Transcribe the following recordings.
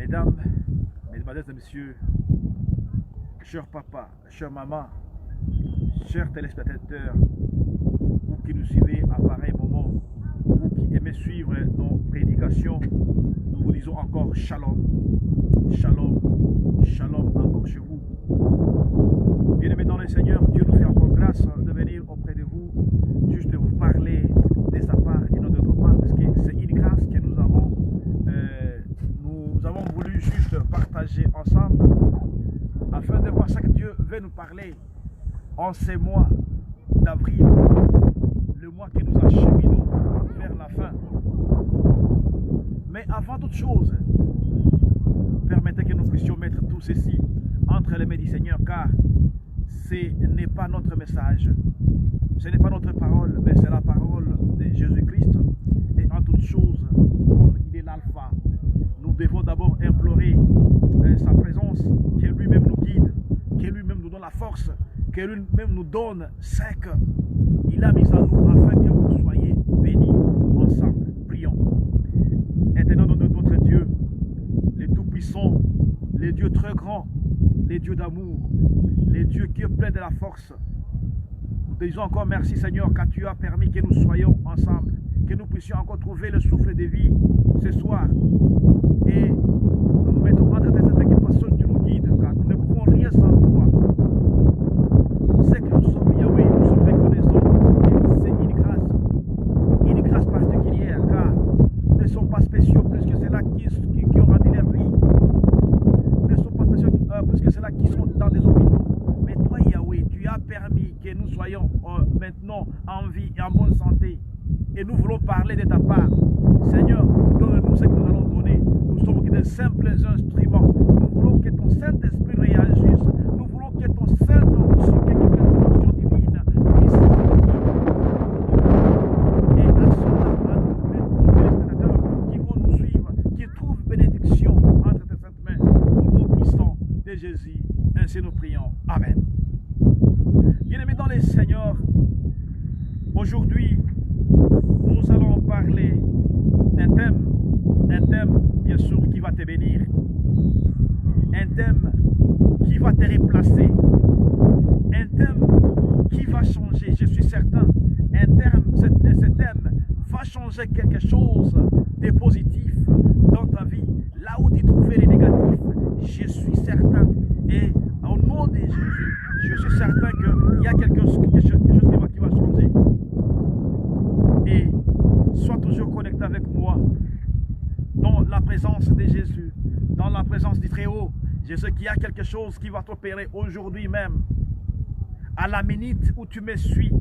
Mesdames, mesdemoiselles et messieurs, chers papa, chère maman, chers téléspectateurs, vous qui nous suivez à pareil moment, vous qui aimez suivre nos prédications, nous vous disons encore shalom, shalom, shalom encore chez vous. Bien-aimés dans le Seigneur, Dieu nous fait encore grâce de venir auprès de vous, juste vous parler de sa part et non de notre part, parce que c'est une grâce que nous avons. Nous avons voulu juste partager ensemble afin de voir ce que Dieu veut nous parler en ces mois d'avril, le mois que nous acheminons vers la fin. Mais avant toute chose, permettez que nous puissions mettre tout ceci entre les mains du Seigneur, car ce n'est pas notre message, ce n'est pas notre parole, mais c'est la parole de Jésus-Christ. Et en toute chose, comme il est l'alpha, nous devons d'abord implorer sa présence, que lui-même nous guide, que lui-même nous donne la force, que lui-même nous donne ce qu'il a mis en nous, afin que vous soyez bénis ensemble. Prions. Éternel notre Dieu, le Tout-Puissant, le Dieu très grand, le Dieu d'amour, le Dieu qui est plein de la force. Nous te disons encore merci Seigneur, car tu as permis que nous soyons ensemble, que nous puissions encore trouver le souffle de vie ce soir. Et nous nous mettons entre tes mains, que toi seul tu nous guides, car nous ne pouvons rien sans toi. C'est que nous sommes Yahweh, nous sommes reconnaissants que c'est une grâce particulière, car nous ne sommes pas spéciaux plus que ceux-là qui ont rendu leur vie. Nous ne sommes pas spéciaux plus que ceux-là qui sont dans des hôpitaux. Mais toi Yahweh, tu as permis que nous soyons maintenant en vie et en bonne santé. Et nous voulons parler de ta part. Seigneur, donne-nous ce que nous allons donner. Nous sommes que des simples instruments. Nous voulons que ton Saint-Esprit réagisse. Nous voulons que ton Saint-Onction, que ton onction divine puisse et à cela, à tous les téléspectateurs qui vont nous suivre, qui trouvent bénédiction entre tes saintes mains, au nom puissant de Jésus. Ainsi nous prions. Amen. Bien-aimés dans les Seigneurs, aujourd'hui, nous allons parler d'un thème bien sûr qui va te bénir, un thème qui va te replacer, un thème qui va changer, je suis certain, ce thème va changer quelque chose de positif dans ta vie, là où tu trouvais les négatifs, je suis certain, et au nom de Jésus, je suis certain qu'il y a quelque chose qui va changer. Et sois toujours connecté avec moi dans la présence de Jésus, dans la présence du Très-Haut. Je sais qu'il y a quelque chose qui va t'opérer aujourd'hui même. À la minute où tu me suis,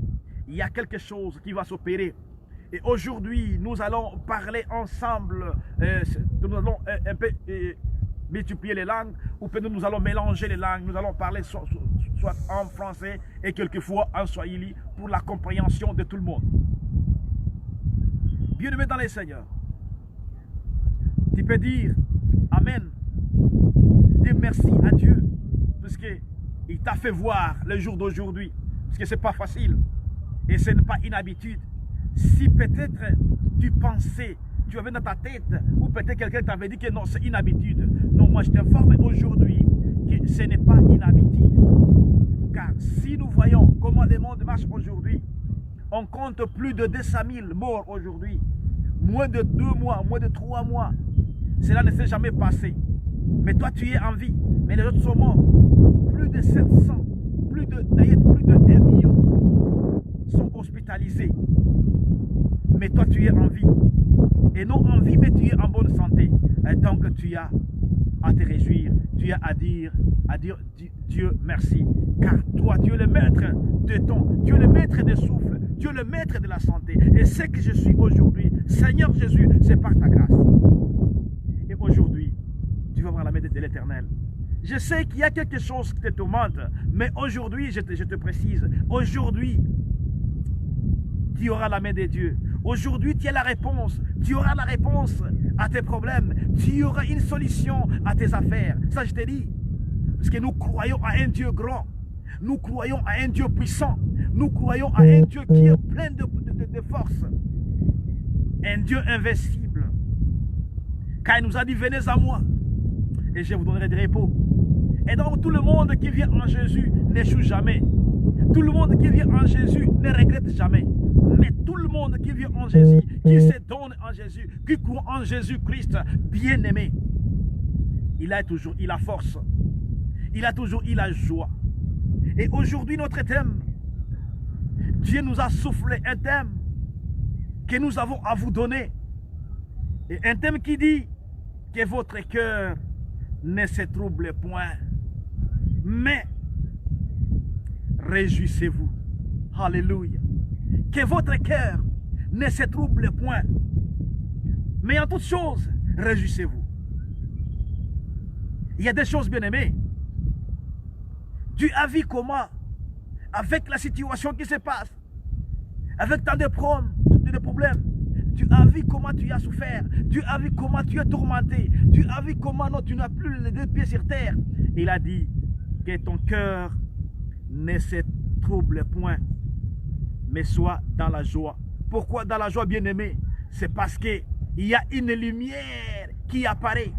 il y a quelque chose qui va s'opérer. Et aujourd'hui, nous allons parler ensemble, nous allons un peu multiplier les langues, ou peut-être nous allons mélanger les langues. Nous allons parler soit en français et quelquefois en swahili pour la compréhension de tout le monde. Bien-aimé dans les Seigneurs, tu peux dire Amen, dire merci à Dieu, parce qu'il t'a fait voir le jour d'aujourd'hui, parce que ce n'est pas facile, et ce n'est pas une habitude. Si peut-être tu pensais, tu avais dans ta tête, ou peut-être quelqu'un t'avait dit que non, c'est une habitude. Non, moi je t'informe aujourd'hui que ce n'est pas une habitude. Car si nous voyons comment le monde marche aujourd'hui, on compte plus de 200 000 morts aujourd'hui. Moins de 2 mois, moins de 3 mois. Cela ne s'est jamais passé. Mais toi, tu es en vie. Mais les autres sont morts. Plus de 700, plus de 1 million sont hospitalisés. Mais toi, tu es en vie. Et non en vie, mais tu es en bonne santé. Et donc, tu as à te réjouir. Tu as à dire Dieu merci. Car toi, tu es le maître de ton, tu es le maître des souffles, tu es le maître de la santé. Et ce que je suis aujourd'hui, Seigneur Jésus, c'est par ta grâce. Et aujourd'hui, tu vas voir la main de l'Éternel. Je sais qu'il y a quelque chose qui te tourmente, mais aujourd'hui, je te précise, aujourd'hui, tu auras la main de Dieu. Aujourd'hui, tu as la réponse. Tu auras la réponse à tes problèmes. Tu auras une solution à tes affaires. Ça, je te dis. Parce que nous croyons à un Dieu grand. Nous croyons à un Dieu puissant. Nous croyons à un Dieu qui est plein de force. Un Dieu invincible. Car il nous a dit, venez à moi. et je vous donnerai du repos. Et donc tout le monde qui vient en Jésus n'échoue jamais. Tout le monde qui vient en Jésus ne regrette jamais. Mais tout le monde qui vient en Jésus, qui se donne en Jésus, qui croit en Jésus-Christ, bien-aimé, il a toujours la force. Il a toujours la joie. Et aujourd'hui, notre thème, Dieu nous a soufflé un thème que nous avons à vous donner. Et un thème qui dit que votre cœur ne se trouble point, mais réjouissez-vous. Alléluia. Que votre cœur ne se trouble point, mais en toutes choses, réjouissez-vous. Il y a des choses, bien aimées. Dieu a vu comment, avec la situation qui se passe, avec tant de problèmes, tu as vu comment tu as souffert, tu as vu comment tu es tourmenté, tu as vu comment non, tu n'as plus les deux pieds sur terre. Il a dit que ton cœur ne se trouble point, mais sois dans la joie. Pourquoi dans la joie, bien-aimé? C'est parce qu'il y a une lumière qui apparaît.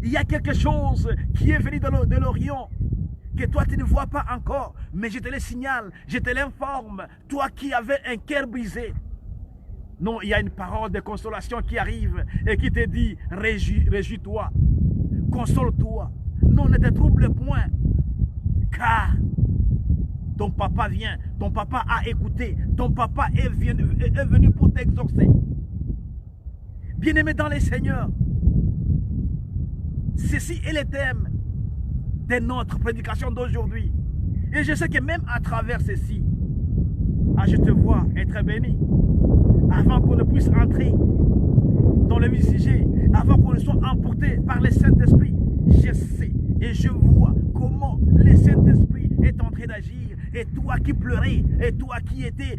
Il y a quelque chose qui est venu de l'Orient, que toi tu ne vois pas encore, mais je te le signale, je te l'informe, toi qui avais un cœur brisé. Non, il y a une parole de consolation qui arrive et qui te dit, réjouis-toi, console-toi, non, ne te trouble point, car ton papa vient, ton papa a écouté, ton papa est venu pour t'exaucer. Bien-aimé dans les Seigneurs, ceci est le thème de notre prédication d'aujourd'hui. Et je sais que même à travers ceci, je te vois être béni. Avant qu'on ne puisse entrer dans le sujet, avant qu'on ne soit emporté par le Saint-Esprit, je sais et je vois comment le Saint-Esprit est en train d'agir. Et toi qui pleurais, et toi qui étais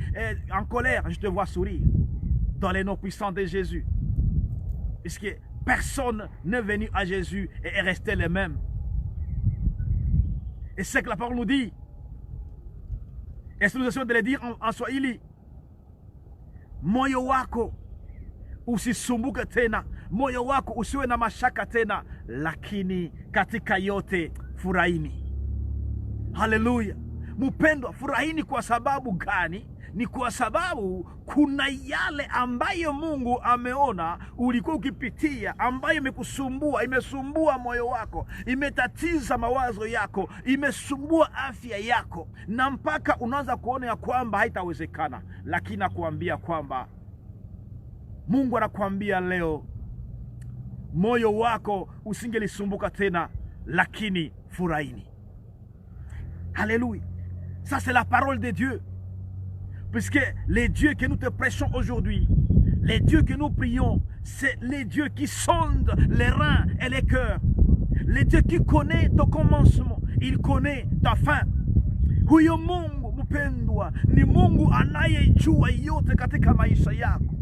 en colère, je te vois sourire dans les noms puissants de Jésus. Puisque personne n'est venu à Jésus et est resté le même. Et c'est que la parole nous dit. Et c'est nous essayons de le dire en Swahili. Moyo wako usisumbuke tena, moyo wako usiwe na mashaka tena, lakini katika yote furahini. Haleluya. Mpendwa, furahini kwa sababu gani? Ni kwa sababu kuna yale ambayo Mungu ameona ulikuwa ukipitia, ambayo imekusumbua, imesumbua moyo wako, imetatiza mawazo yako, imesumbua afya yako, na mpaka unaanza kuona ya kwamba haitawezekana. Lakini nakuambia kwamba Mungu anakuambia leo, moyo wako usingelisumbuka tena, lakini furahini. Alléluia. Ça c'est la parole de Dieu. Puisque les dieux que nous te prêchons aujourd'hui, les dieux que nous prions, c'est les dieux qui sondent les reins et les cœurs. Les dieux qui connaissent ton commencement, il connaît ta fin. Huyo Mungu mpendwa, ni Mungu anayejua yote katika maisha yako.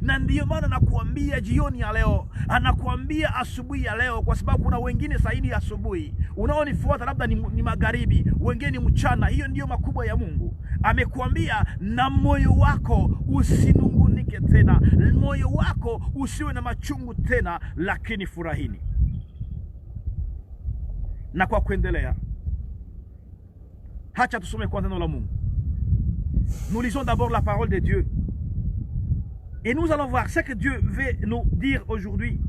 Na ndiyo maana nakuambia jioni ya leo, anakuambia asubuhi ya leo, kwa sababu kuna wengine saini asubuhi, unaonifuata labda ni magharibi, wengine ni mchana. Hiyo ndiyo makubwa ya Mungu. Amekuambia na moyo wako usinungunike tena, moyo wako usiwe na machungu tena, lakini furahini. Na kwa kuendelea, hacha tusome kwa neno la Mungu. Nous lisons d'abord la parole de Dieu. Et nous allons voir ce que Dieu veut nous dire aujourd'hui.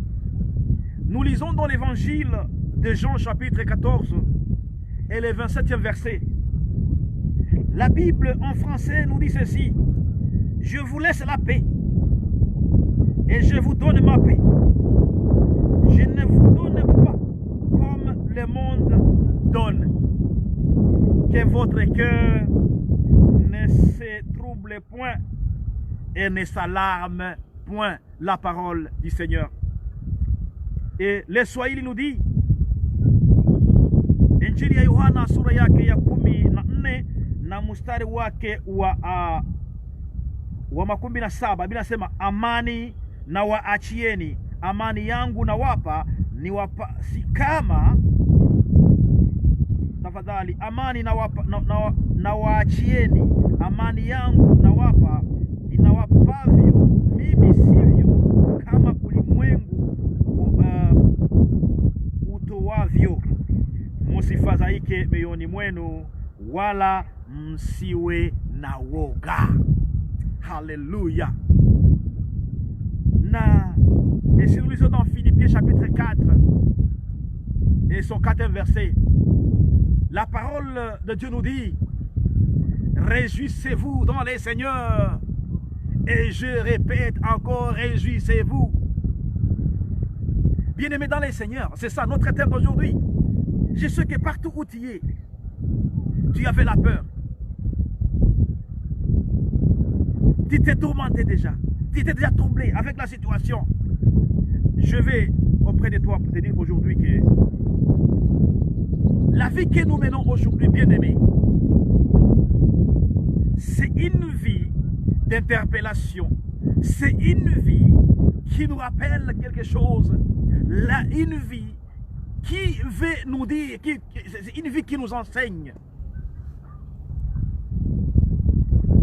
Nous lisons dans l'évangile de Jean chapitre 14 et le 27e verset. La Bible en français nous dit ceci: je vous laisse la paix et je vous donne ma paix. Je ne vous donne pas comme le monde donne. Que votre cœur ne se trouble point et ne s'alarme point. La parole du Seigneur. Et le Swahili nous dit, Injili ya Yohana sura yake ya 14 na mstari wake wa 17, Biblia inasema, amani na waachieni, amani yangu na wapa, ni wapa si kama, tafadhali, amani na wapa na waachieni, amani yangu na wapa, ninawapavyo mimi, sivyo kama ulimwengu yoyote mioyoni mwenu, wala msiwe na woga. Alléluia. Et si nous lisons dans Philippiens chapitre 4 et son 4e verset, la parole de Dieu nous dit: réjouissez-vous dans les Seigneurs. Et je répète encore, réjouissez-vous. Bien-aimés dans les Seigneurs, c'est ça notre thème d'aujourd'hui. Je sais que partout où tu es, tu avais la peur. Tu t'es tourmenté déjà. Tu étais déjà troublé avec la situation. Je vais auprès de toi pour te dire aujourd'hui que la vie que nous menons aujourd'hui, bien-aimés, c'est une vie d'interpellation. C'est une vie qui nous rappelle quelque chose. Une vie qui veut nous dire, c'est une vie qui nous enseigne.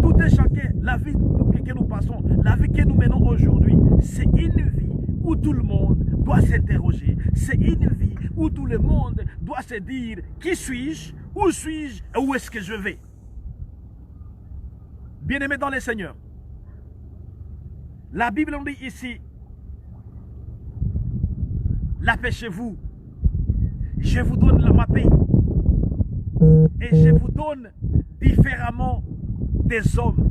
Tout est chacun, la vie que nous passons, la vie que nous menons aujourd'hui, c'est une vie où tout le monde doit s'interroger. C'est une vie où tout le monde doit se dire: qui suis-je? Où suis-je? Et où est-ce que je vais? Bien-aimés dans les Seigneurs, la Bible nous dit ici: la paix chez vous, je vous donne ma paix, et je vous donne différemment des hommes.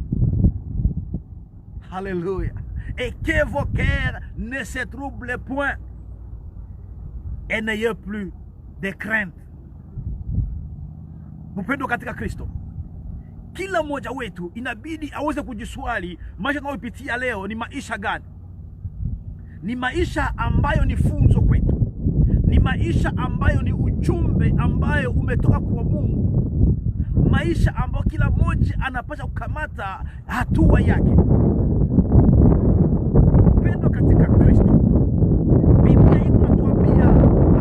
Alléluia. Et que vos cœurs ne se troublent point, et n'ayez plus de crainte. Mpendo katika Kristo, kila mmoja wetu inabidi aweze kujiswali, maisha tunayopitia leo ni maisha gani? Ni maisha ambayo ni funzo kwetu, ni maisha ambayo ni ujumbe ambayo umetoka kwa Mungu, maisha ambayo kila mmoja anapaswa kukamata hatua yake. Pendo katika Kristo, Biblia inatuambia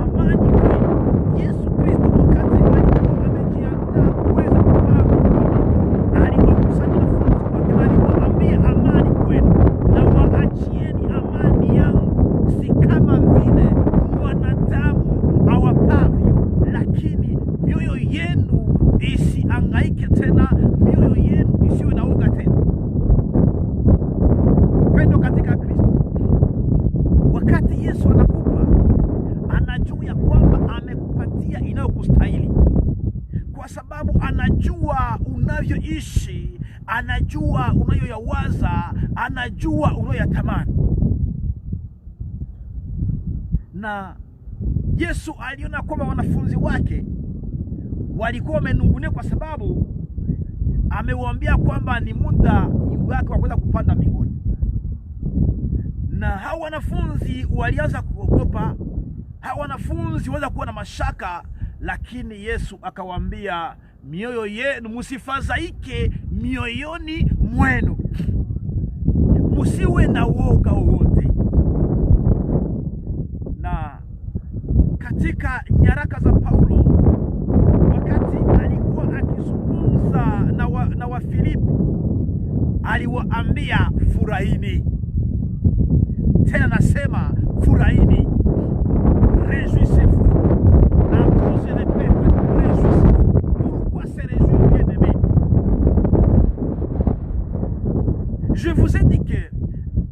amani kwenu. Yesu Kristo wakati alikuwa amejiandaa kuweza kupaa mbinguni, aliwakusanya wanafunzi wake, aliwaambia amani kwenu, na waachieni amani yangu, si kama vile wanadamu hawapavyo, lakini mioyo yenu isihangaike tena, mioyo yenu isiwe na woga tena. Pendo katika Kristo, wakati Yesu anakupa, anajua ya kwamba amekupatia inayokustahili, kwa sababu anajua unavyoishi, anajua unayoyawaza, anajua unayoyatamani. Na Yesu aliona kwamba wanafunzi wake walikuwa wamenungunia kwa sababu amewaambia kwamba ni muda wake wa kwenda kupanda mbinguni. Na hao wanafunzi walianza kuogopa, hao wanafunzi walianza kuwa na mashaka, lakini Yesu akawaambia, mioyo yenu msifadhaike mioyoni mwenu, msiwe na woga wowote. Na katika nyaraka za Paulo, wakati alikuwa akizungumza na Wafilipi, aliwaambia furahini. Tena nasema furahini, réjouissez-vous. Encore je répète, réjouissez-vous. Pourquoi se réjouir, bien-aimé? Je vous ai dit que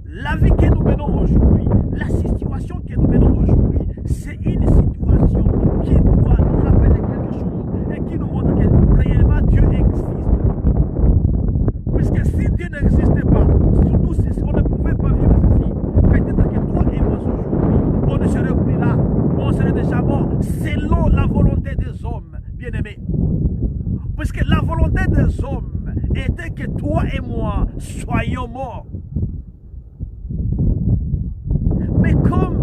la vie que nous menons aujourd'hui, la situation que nous menons aujourd'hui, c'est une situation qui doit nous rappeler quelque chose et qui nous montre que réellement Dieu existe. Puisque si Dieu n'existait pas, surtout si on ne pouvait pas vivre ceci, peut-être que toi et moi aujourd'hui, on ne serait plus là, on serait déjà mort, selon la volonté des hommes, bien-aimés. Puisque la volonté des hommes était que toi et moi soyons morts. Mais comme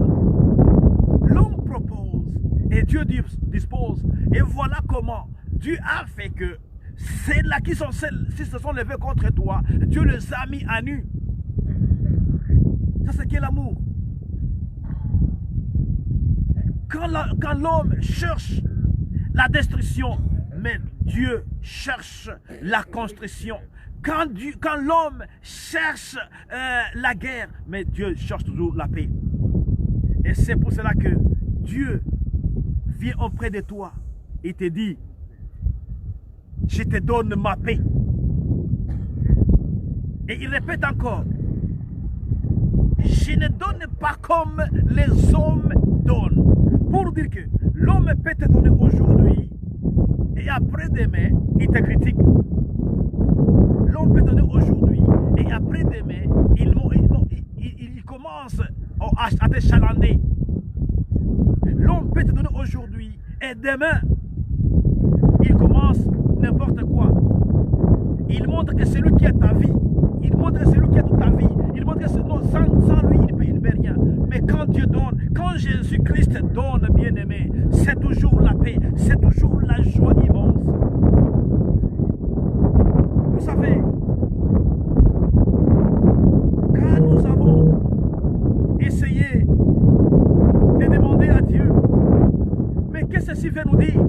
l'homme propose et Dieu dispose, et voilà comment Dieu a fait que celles-là qui sont celles, si se sont levées contre toi, Dieu les a mis à nu. Ça, c'est quel amour? Quand l'homme cherche la destruction, mais Dieu cherche la construction. Quand l'homme cherche la guerre, mais Dieu cherche toujours la paix. Et c'est pour cela que Dieu vient auprès de toi et te dit, je te donne ma paix. Et il répète encore, je ne donne pas comme les hommes donnent. Pour dire que l'homme peut te donner aujourd'hui et après-demain, il te critique. L'homme peut donner aujourd'hui et après-demain, il commence à te chalender. L'homme peut te donner aujourd'hui et demain, il commence n'importe quoi. Il montre que c'est lui qui a ta vie. Il montre que c'est lui qui a toute ta vie. Il montre que sans lui, il ne peut rien. Mais quand Dieu donne, quand Jésus-Christ donne, bien-aimé, c'est toujours la paix, c'est toujours la joie immense. Vous savez, quand nous avons essayé de demander à Dieu, mais qu'est-ce que ceci veut nous dire?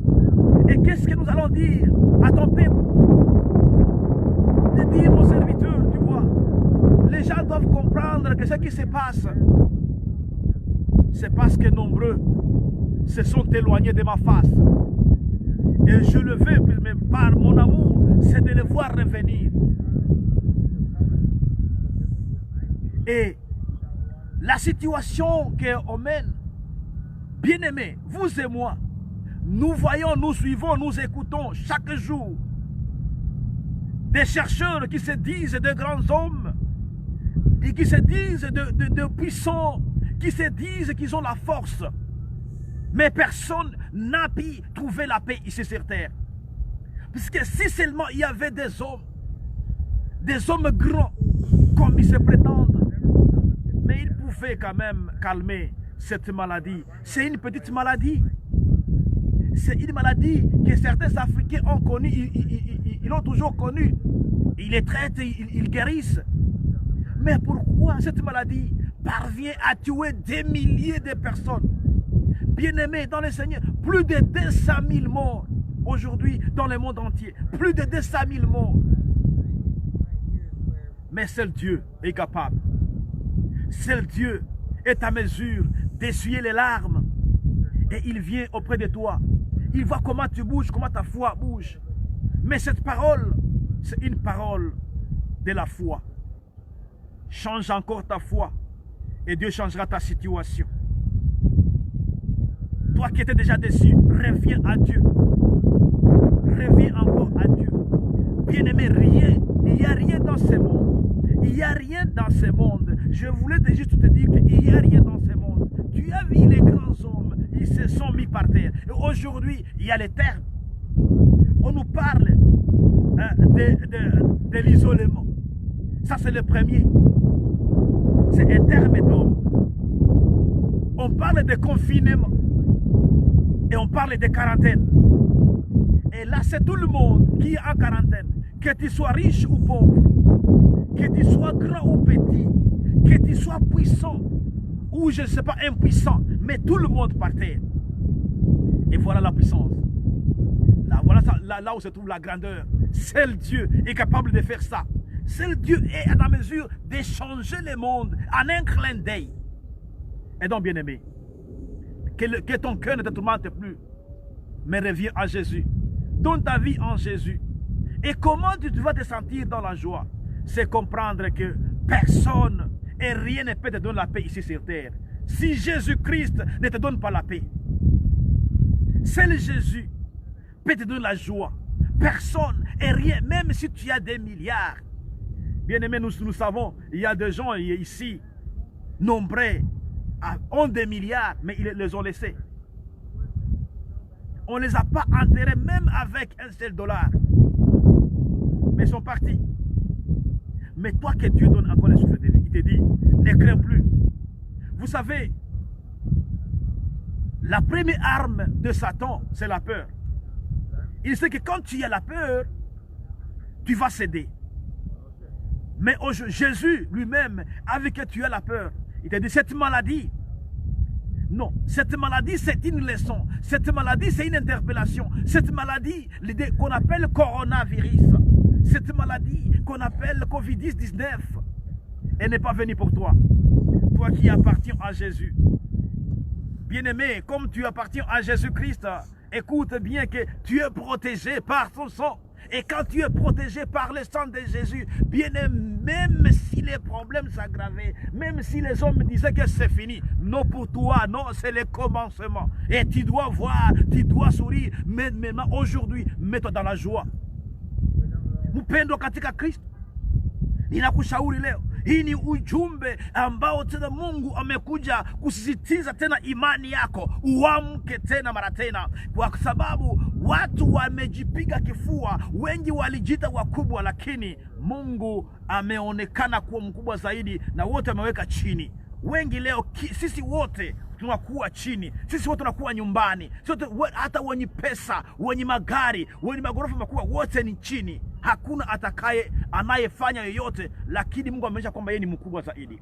Et qu'est-ce que nous allons dire à ton peuple? De dire aux serviteurs, tu vois, les gens doivent comprendre que ce qui se passe, c'est parce que nombreux se sont éloignés de ma face. Et je le veux, mais par mon amour, c'est de les voir revenir. Et la situation qu'on mène, bien-aimés, vous et moi, nous voyons, nous suivons, nous écoutons chaque jour des chercheurs qui se disent de grands hommes et qui se disent de puissants, qui se disent qu'ils ont la force. Mais personne n'a pu trouver la paix ici sur terre. Parce que si seulement il y avait des hommes grands, comme ils se prétendent, mais ils pouvaient quand même calmer cette maladie. C'est une petite maladie. C'est une maladie que certains Africains ont connue, ils l'ont toujours connue. Ils les traitent, ils guérissent. Mais pourquoi cette maladie parvient à tuer des milliers de personnes? Bien-aimés dans le Seigneur, plus de 200 000 morts aujourd'hui dans le monde entier. Plus de 200 000 morts. Mais seul Dieu est capable. Seul Dieu est à mesure d'essuyer les larmes. Et il vient auprès de toi. Il voit comment tu bouges, comment ta foi bouge. Mais cette parole, c'est une parole de la foi. Change encore ta foi et Dieu changera ta situation. Toi qui étais déjà déçu, reviens à Dieu. Reviens encore à Dieu. Bien-aimé, rien, il n'y a rien dans ce monde. Il n'y a rien dans ce monde. Je voulais juste te dire qu'il n'y a rien dans ce monde. Tu as vu les grands hommes, ils se sont mis par terre. Et aujourd'hui, il y a les termes. On nous parle de l'isolement. Ça, c'est le premier. C'est un terme d'homme. On parle de confinement. Et on parle de quarantaine. Et là, c'est tout le monde qui est en quarantaine. Que tu sois riche ou pauvre. Que tu sois grand ou petit. Que tu sois puissant. Ou je ne sais pas, impuissant. Mais tout le monde par terre. Et voilà la puissance. Là où se trouve la grandeur. Seul Dieu est capable de faire ça. Seul Dieu est à la mesure d'échanger le monde en un clin d'œil. Et donc, bien-aimé, que ton cœur ne te tourmente plus, mais reviens à Jésus. Donne ta vie en Jésus. Et comment tu vas te sentir dans la joie? C'est comprendre que personne et rien ne peut te donner la paix ici sur terre. Si Jésus-Christ ne te donne pas la paix, seul Jésus peut te donner la joie. Personne et rien, même si tu as des milliards. Bien-aimés, nous savons, il y a des gens ici, nombreux, ont des milliards, mais ils les ont laissés. On ne les a pas enterrés même avec un seul dollar. Mais ils sont partis. Mais toi que Dieu donne encore le souffle de vie, il te dit, ne crains plus. Vous savez, la première arme de Satan, c'est la peur. Il sait que quand tu as la peur, tu vas céder. Mais Jésus lui-même, avec que tu as la peur, il te dit, cette maladie, non, cette maladie c'est une leçon, cette maladie c'est une interpellation, cette maladie qu'on appelle coronavirus, cette maladie qu'on appelle Covid-19, elle n'est pas venue pour toi, toi qui appartiens à Jésus. Bien-aimé, comme tu appartiens à Jésus-Christ, écoute bien que tu es protégé par son sang. Et quand tu es protégé par le sang de Jésus, bien aimé, même si les problèmes s'aggravaient, même si les hommes disaient que c'est fini, non pour toi, non, c'est le commencement. Et tu dois voir, tu dois sourire. Mais maintenant, aujourd'hui, mets-toi dans la joie. Mpendwa katika Kristo, ninakushauri leo, hii ni ujumbe ambao tena Mungu amekuja kusisitiza tena imani yako. Uamke tena mara tena, kwa sababu watu wamejipiga kifua. Wengi walijita wakubwa, lakini Mungu ameonekana kuwa mkubwa zaidi, na wote ameweka chini. Wengi leo sisi wote tunakuwa chini, sisi wote tunakuwa nyumbani, sote, hata wenye pesa, wenye magari, wenye magorofa makubwa, wote ni chini. Hakuna anayefanya yoyote, lakini Mungu ameonyesha kwamba yeye ni mkubwa zaidi.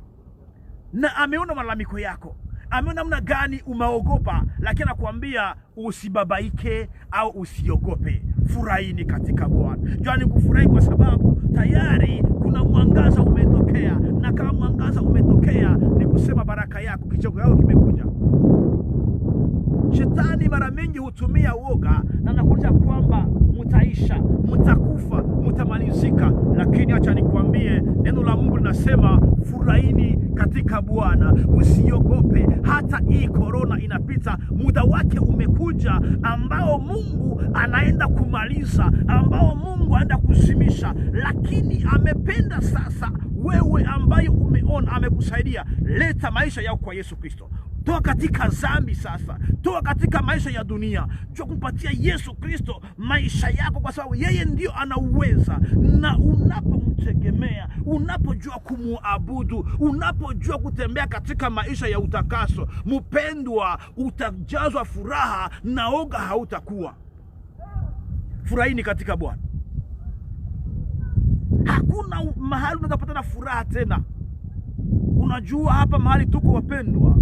Na ameona malalamiko yako, ameona namna gani umeogopa, lakini anakuambia usibabaike au usiogope. Furahini katika Bwana. Jua kufurahi kwa sababu tayari kuna mwangaza umetokea, na kama mwangaza umetokea ni kusema baraka yako, kicheko yako kimekuja. Shetani mara mingi hutumia woga na anakuja kwamba mtaisha, mtakufa, mtamalizika, lakini acha nikwambie, neno la Mungu linasema furahini katika Bwana, usiogope. Hata hii corona inapita, muda wake umekuja ambao Mungu anaenda kumaliza, ambao Mungu anaenda kuzimisha, lakini amependa sasa wewe ambaye umeona amekusaidia, leta maisha yako kwa Yesu Kristo. Toa katika dhambi sasa, toa katika maisha ya dunia, jua kumpatia Yesu Kristo maisha yako, kwa sababu yeye ndio anauweza. Na unapomtegemea, unapojua kumuabudu, unapojua kutembea katika maisha ya utakaso, mpendwa, utajazwa furaha na oga hautakuwa. Furahini katika Bwana. Hakuna mahali unapata furaha tena. Unajua hapa mahali tuko wapendwa,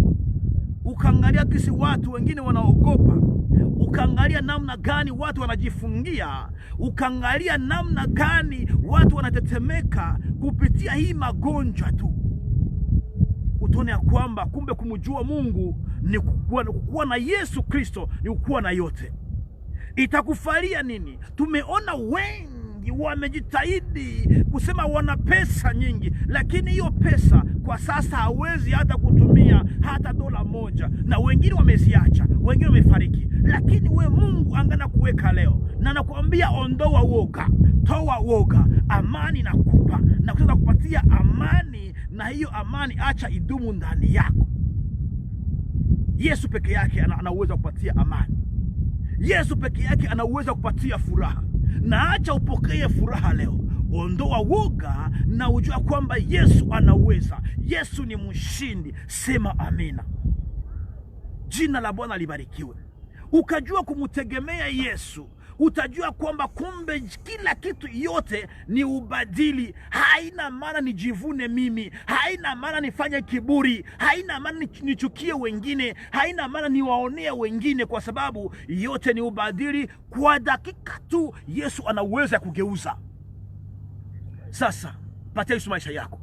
ukaangalia kisi watu wengine wanaogopa, ukaangalia namna gani watu wanajifungia, ukaangalia namna gani watu wanatetemeka kupitia hii magonjwa tu, utaona kwamba kumbe kumjua Mungu ni kukuwa na Yesu Kristo, ni kukuwa na yote. Itakufalia nini? Tumeona wengi wamejitahidi kusema wana pesa nyingi, lakini hiyo pesa kwa sasa hawezi hata kutumia hata dola moja, na wengine wameziacha, wengine wamefariki. Lakini we Mungu angana kuweka leo, na nakuambia ondoa woga, toa woga, amani nakupa, na kuweza kupatia amani, na hiyo amani acha idumu ndani yako. Yesu peke yake ana uwezo kupatia amani. Yesu peke yake ana uwezo kupatia furaha. Na acha upokee furaha leo. Ondoa woga na ujua kwamba Yesu anaweza. Yesu ni mshindi. Sema amina. Jina la Bwana libarikiwe. Ukajua kumtegemea Yesu, utajua kwamba kumbe kila kitu yote ni ubadili. Haina maana nijivune mimi, haina maana nifanye kiburi, haina maana nichukie wengine, haina maana niwaonea wengine, kwa sababu yote ni ubadili. Kwa dakika tu Yesu anaweza kugeuza. Sasa patia Yesu maisha yako.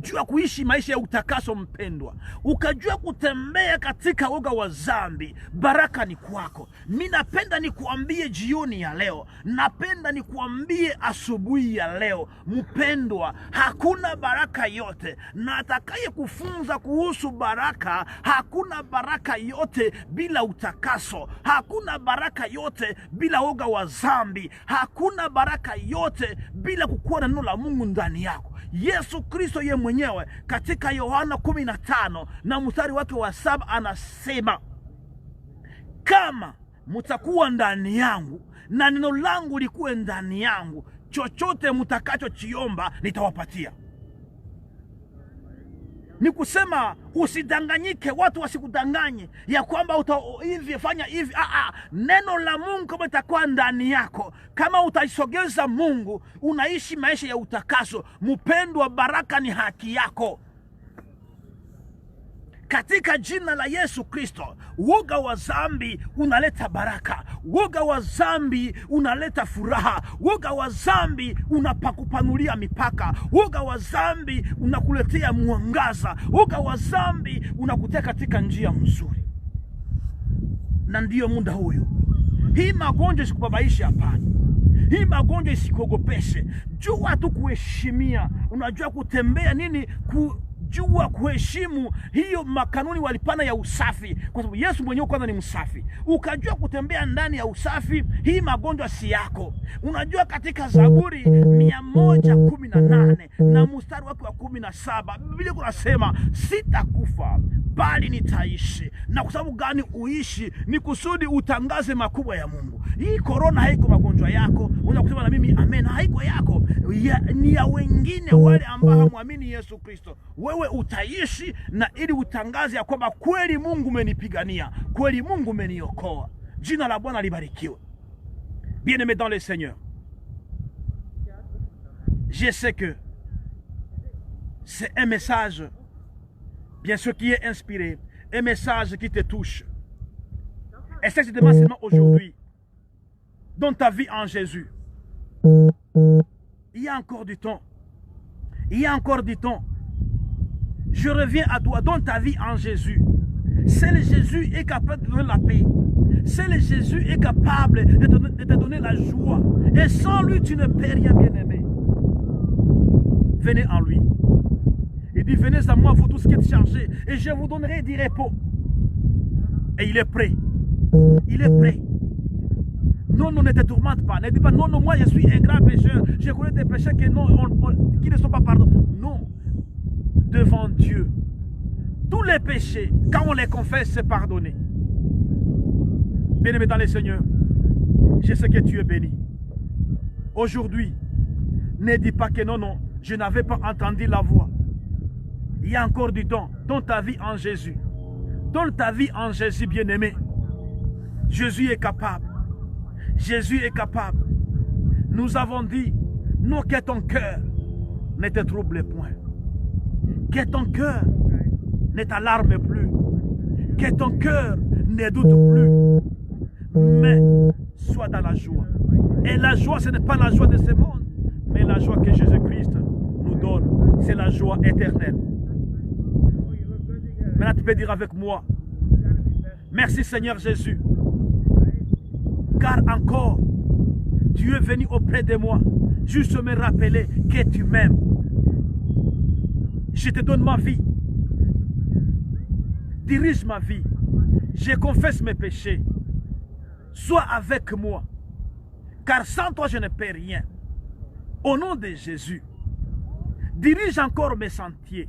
Jua kuishi maisha ya utakaso mpendwa. Ukajua kutembea katika woga wa dhambi, baraka ni kwako. Mimi napenda nikuambie jioni ya leo, napenda nikuambie asubuhi ya leo, mpendwa, hakuna baraka yote, na atakaye kufunza kuhusu baraka, hakuna baraka yote bila utakaso, hakuna baraka yote bila woga wa dhambi, hakuna baraka yote bila kukuwa na neno la Mungu ndani yako. Yesu Kristo ye mwenyewe katika Yohana 15 na mstari wake wa 7 anasema, kama mtakuwa ndani yangu na neno langu likuwe ndani yangu, chochote mtakachokiomba nitawapatia. Ni kusema usidanganyike, watu wasikudanganye ya kwamba hivi fanya hivi. Neno la Mungu kama itakuwa ndani yako, kama utaisogeza Mungu, unaishi maisha ya utakaso, mpendwa, baraka ni haki yako. Katika jina la Yesu Kristo, woga wa dhambi unaleta baraka, woga wa dhambi unaleta furaha, woga wa dhambi unapakupanulia mipaka, woga wa dhambi unakuletea mwangaza, woga wa dhambi unakutia katika njia nzuri. Na ndiyo muda huyo, hii magonjwa isikubabaishe, hapana. Hii magonjwa isikogopeshe. Jua tu kuheshimia. Unajua kutembea nini? Jua kuheshimu hiyo makanuni walipana ya usafi, kwa sababu Yesu mwenyewe kwanza ni msafi. Ukajua kutembea ndani ya usafi, hii magonjwa si yako. Unajua katika Zaburi 118 na mstari wake wa 17 Biblia kunasema sitakufa bali nitaishi. Na kwa sababu gani uishi? Ni kusudi utangaze makubwa ya Mungu. Hii corona haiko magonjwa yako. Unaweza kusema na mimi amen, haiko yako, ni ya wengine wale ambao hamwamini Yesu Kristo. Wewe utaishi na ili utangaze ya kwamba kweli Mungu umenipigania, kweli Mungu umeniokoa. Jina la Bwana libarikiwe. Bien-aimé dans le Seigneur, je sais que c'est un message, bien sûr, qui est inspiré, un message qui te touche. Et c'est exactement seulement aujourd'hui, dans ta vie en Jésus, il y a encore du temps. Il y a encore du temps. Je reviens à toi dans ta vie en Jésus. Seul Jésus est capable de donner la paix. Seul Jésus est capable de te donner la joie. Et sans lui, tu ne peux rien, bien-aimé. Venez en lui. Il dit, venez à moi, vous tous qui êtes chargés, et je vous donnerai du repos. Et il est prêt. Il est prêt. Non, ne te tourmente pas. Ne dis pas, non, moi je suis un grand pécheur. Je connais des péchés qui ne sont pas pardonnés. Non. Devant Dieu, tous les péchés, quand on les confesse, c'est pardonné. Bien-aimé dans le Seigneur, je sais que tu es béni. Aujourd'hui, ne dis pas que non, je n'avais pas entendu la voix. Il y a encore du temps dans ta vie en Jésus. Dans ta vie en Jésus, bien-aimé. Jésus est capable. Jésus est capable. Nous avons dit, non, que ton cœur ne te trouble point. Que ton cœur ne t'alarme plus. Que ton cœur ne doute plus. Mais sois dans la joie. Et la joie, ce n'est pas la joie de ce monde, mais la joie que Jésus-Christ nous donne. C'est la joie éternelle. Maintenant, tu peux dire avec moi, merci Seigneur Jésus. Car encore, tu es venu auprès de moi, juste me rappeler que tu m'aimes. Je te donne ma vie. Dirige ma vie. Je confesse mes péchés. Sois avec moi. Car sans toi, je ne peux rien. Au nom de Jésus, dirige encore mes sentiers.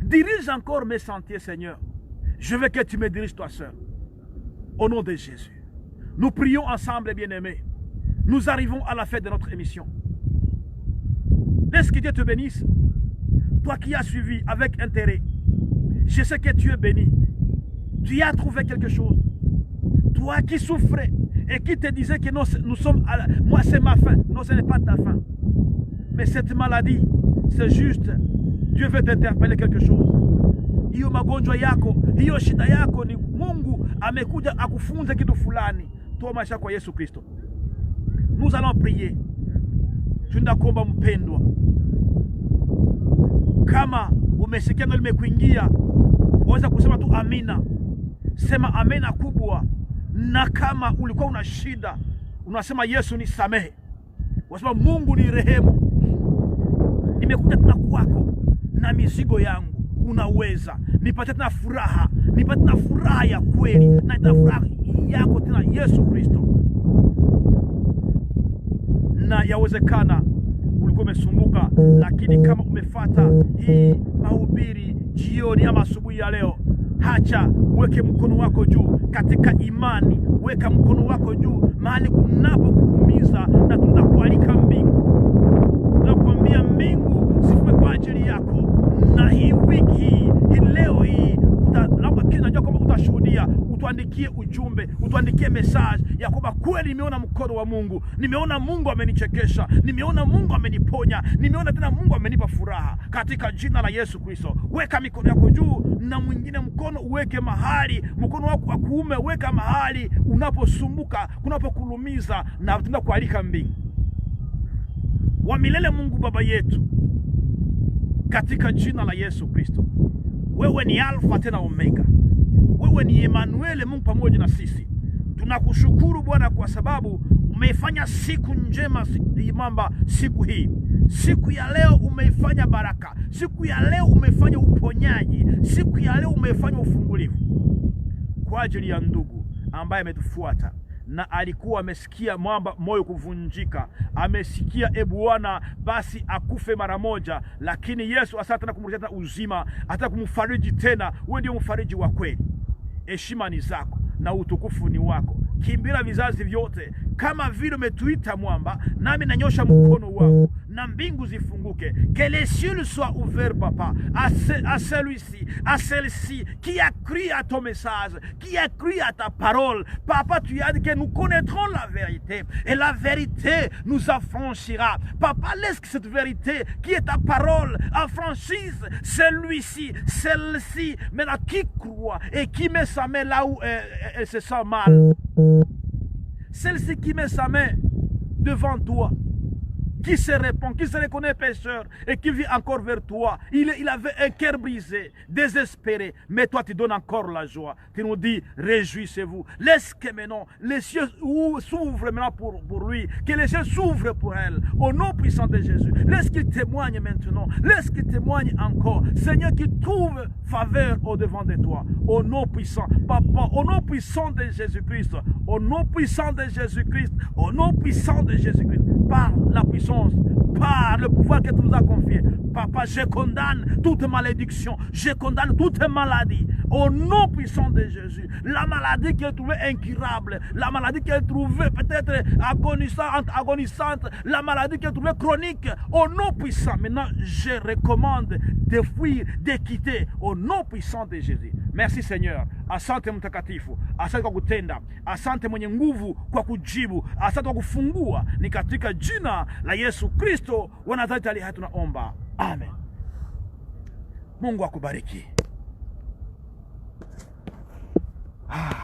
Dirige encore mes sentiers, Seigneur. Je veux que tu me diriges toi seul. Au nom de Jésus. Nous prions ensemble, bien-aimés. Nous arrivons à la fin de notre émission. Laisse que Dieu te bénisse. Toi qui as suivi avec intérêt, je sais que tu es béni. Tu as trouvé quelque chose. Toi qui souffrais et qui te disais que non, nous sommes moi c'est ma fin. Non, ce n'est pas ta fin. Mais cette maladie, c'est juste, Dieu veut t'interpeller quelque chose. Hiyo magonjwa yako, hiyo shida yako ni Mungu amekuja akufunze kitu fulani. Toa maisha kwa Yesu Kristo. Nous allons prier. Tunakuomba mpendwa. Kama umesikia neno limekuingia, waweza kusema tu amina. Sema amina kubwa. Na kama ulikuwa una shida, unasema Yesu nisamehe. Unasema Mungu ni rehemu. Nimekuja tena kwako na mizigo yangu. Unaweza. Nipate tena furaha. Nipate tena furaha ya kweli. Na tena furaha yako tena Yesu Kristo. Na yawezekana ulikuwa umesumbuka, lakini kama umefuata hii mahubiri jioni ama asubuhi ya leo, hacha uweke mkono wako juu katika imani. Weka mkono wako juu mahali kunapokuumiza, na tunakualika mbingu. Tunakuambia mbingu zifungue kwa ajili yako. Na hii wiki hii leo hii najua kwamba utashuhudia. Utuandikie ujumbe, utuandikie message ya kwamba kweli nimeona mkono wa Mungu, nimeona Mungu amenichekesha, nimeona Mungu ameniponya, nimeona tena Mungu amenipa furaha katika jina la Yesu Kristo. Weka mikono yako juu na mwingine mkono uweke mahali, mkono wako wa kuume weka mahali unaposumbuka, kunapokulumiza, na tunakualika mbingu. Wa milele Mungu Baba yetu, katika jina la Yesu Kristo, wewe ni Alfa tena Omega. Wewe ni Emmanuel, Mungu pamoja na sisi. Tunakushukuru Bwana kwa sababu umeifanya siku njema mamba siku hii. Siku ya leo umeifanya baraka. Siku ya leo umeifanya uponyaji. Siku ya leo umeifanya ufungulivu. Kwa ajili ya ndugu ambaye ametufuata na alikuwa amesikia mwamba moyo kuvunjika, amesikia Bwana basi akufe mara moja, lakini Yesu asante na kumrudisha uzima, hata kumfariji tena. Wewe ndio mfariji wa kweli. Heshima ni zako na utukufu ni wako. Kimbira vizazi vyote, kama vile umetuita mwamba, nami nanyosha mkono wangu na mbingu zifunguke. Que les cieux soient ouverts, papa, à celui-ci, à celle-ci qui a cru à ton message, qui a cru à ta parole. Papa, tu as dit que nous connaîtrons la vérité et la vérité nous affranchira. Papa, laisse que cette vérité qui est ta parole affranchisse celui-ci, celle-ci, maintenant qui croit et qui met sa main là où elle se sent mal. Celle-ci qui met sa main devant toi, qui se répand, qui se reconnaît pécheur et qui vit encore vers toi. Il avait un cœur brisé, désespéré, mais toi tu donnes encore la joie. Tu nous dis, réjouissez-vous. Laisse que maintenant les cieux s'ouvrent maintenant pour lui, que les cieux s'ouvrent pour elle, au nom puissant de Jésus. Laisse qu'il témoigne maintenant, laisse qu'il témoigne encore. Seigneur, qu'il trouve faveur au devant de toi, au nom puissant, Papa, au nom puissant de Jésus-Christ, au nom puissant de Jésus-Christ, au nom puissant de Jésus-Christ, par la puissance, par le pouvoir que tu nous as confié. Papa, je condamne toute malédiction, je condamne toute maladie, au nom puissant de Jésus. La maladie qui est trouvée incurable, la maladie qui est trouvée peut-être agonisante, la maladie qui est trouvée chronique, au nom puissant. Maintenant, je recommande de fuir, de quitter, au nom puissant de Jésus. Merci Seigneur. Asante mtakatifu, asante kwa kutenda, asante mwenye nguvu kwa kujibu, asante kwa kufungua. Ni katika jina la Yesu Kristo wa Nazareti aliye hai tunaomba. Amen. Mungu akubariki.